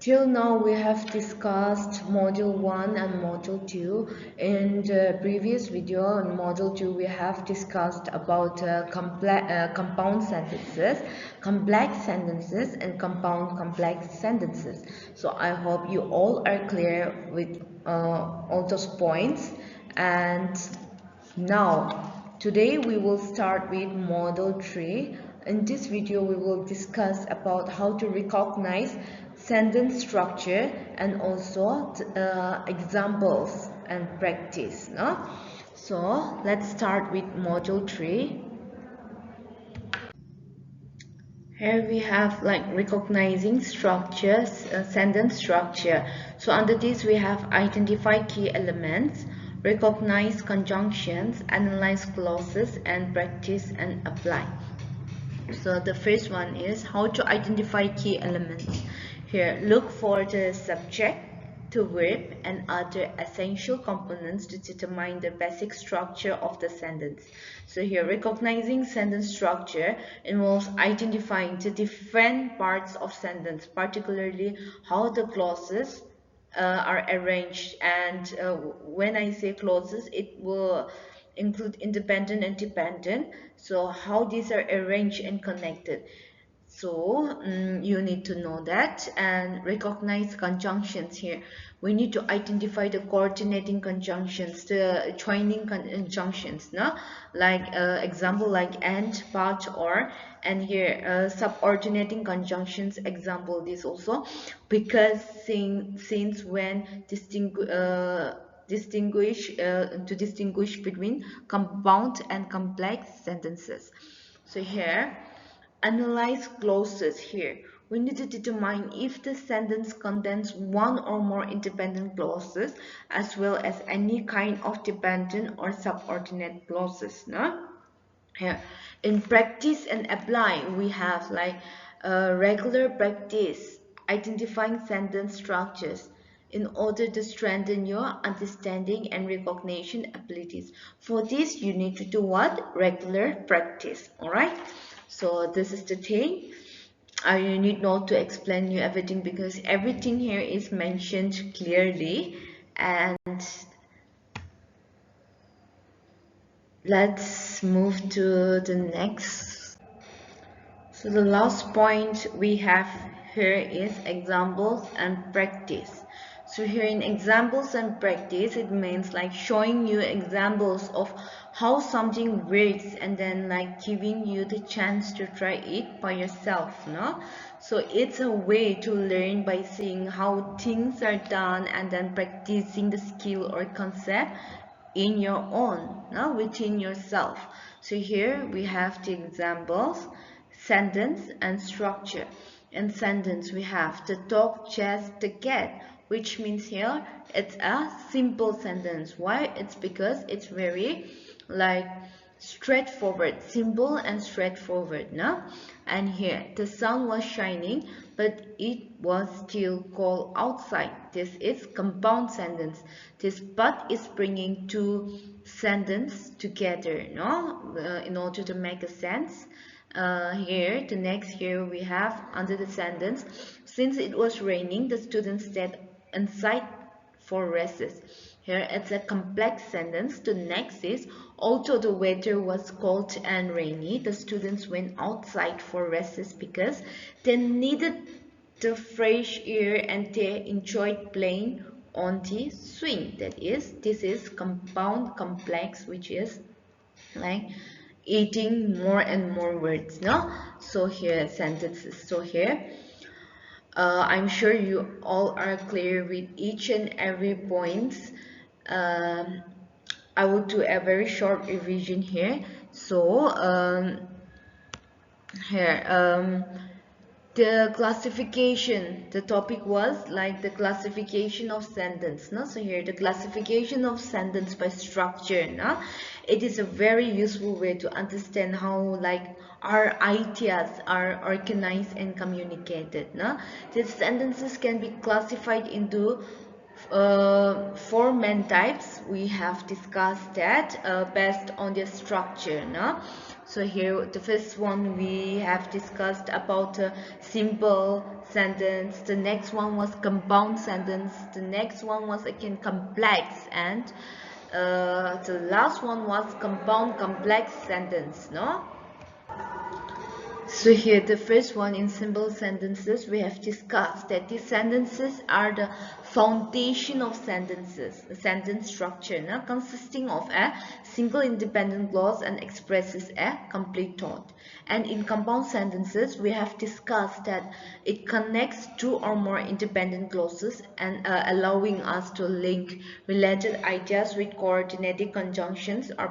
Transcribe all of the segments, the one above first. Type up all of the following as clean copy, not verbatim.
Till now, we have discussed Module 1 and Module 2. In the previous video, in Module 2, we have discussed about compound sentences, complex sentences, and compound complex sentences. So I hope you all are clear with all those points. And now, today we will start with Module 3. In this video, we will discuss about how to recognize sentence structure and also examples and practice. No? So, let's start with Module 3. Here we have like recognizing structures, sentence structure. So under this we have identify key elements, recognize conjunctions, analyze clauses, and practice and apply. So the first one is how to identify key elements. Here, look for the subject, the verb, and other essential components to determine the basic structure of the sentence. So here, recognizing sentence structure involves identifying the different parts of sentence, particularly how the clauses are arranged. And when I say clauses, it will include independent and dependent. So how these are arranged and connected. So you need to know that and recognize conjunctions here. We need to identify the coordinating conjunctions, the joining conjunctions, no? Like example like and, but, or, and here subordinating conjunctions example this also because since when distinguish between compound and complex sentences. So here analyze clauses. Here we need to determine if the sentence contains one or more independent clauses as well as any kind of dependent or subordinate clauses. No? Here in practice and apply we have like regular practice identifying sentence structures in order to strengthen your understanding and recognition abilities. For this you need to do what? Regular practice. All right, so this is the thing. I need not to explain you everything because everything here is mentioned clearly. And let's move to the next. So the last point we have here is examples and practice. So here in examples and practice, it means like showing you examples of how something works and then like giving you the chance to try it by yourself, no? So it's a way to learn by seeing how things are done and then practicing the skill or concept in your own, no? Within yourself. So here we have the examples, sentence and structure. In sentence we have the dog chased the cat, which means here it's a simple sentence. Why? It's because it's very like straightforward, simple and straightforward, no? And here the sun was shining but it was still cold outside. This is compound sentence. This but is bringing two sentences together, no? In order to make a sense. Here the next here we have under the sentence, since it was raining the students stayed inside for recess. Here it's a complex sentence. The next is, although the weather was cold and rainy, the students went outside for recess because they needed the fresh air and they enjoyed playing on the swing. That is, this is compound complex, which is like eating more and more words, no? So here sentences. So here I'm sure you all are clear with each and every point. um, I will do a very short revision here. So here the classification, the topic was like the classification of sentence, no? So here the classification of sentence by structure, no? It is a very useful way to understand how like our ideas are organized and communicated, no? These sentences can be classified into four main types. We have discussed that based on their structure, no? So here the first one we have discussed about a simple sentence, the next one was compound sentence, the next one was again complex, and the last one was compound complex sentence, no? So here the first one, in simple sentences, we have discussed that these sentences are the foundation of sentences, the sentence structure, no? Consisting of a single independent clause and expresses a complete thought. And in compound sentences, we have discussed that it connects two or more independent clauses and allowing us to link related ideas with coordinating conjunctions or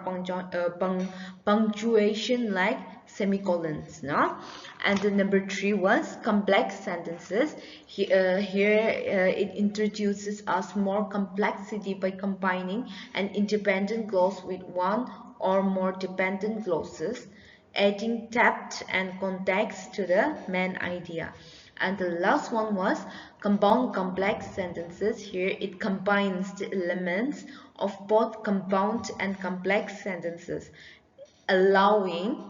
punctuation like semicolons, no? And the number 3 was complex sentences. Here it introduces us more complexity by combining an independent clause with one or more dependent clauses, adding depth and context to the main idea. And the last one was compound complex sentences. Here it combines the elements of both compound and complex sentences, allowing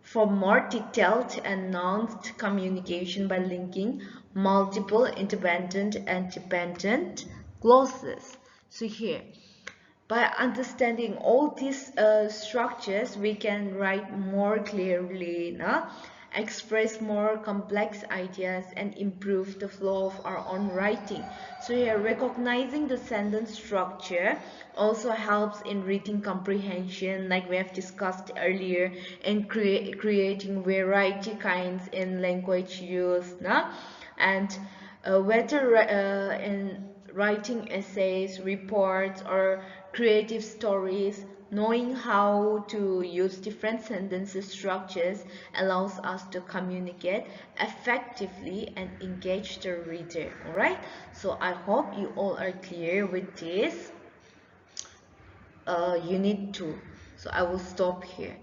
for more detailed and nuanced communication by linking multiple independent and dependent clauses. So here, by understanding all these structures, we can write more clearly, no? Express more complex ideas and improve the flow of our own writing. So here, recognizing the sentence structure also helps in reading comprehension, like we have discussed earlier, and creating variety kinds in language use, no? And whether in writing essays, reports, or creative stories, knowing how to use different sentences structures allows us to communicate effectively and engage the reader. Alright, so I hope you all are clear with this unit 2. So I will stop here.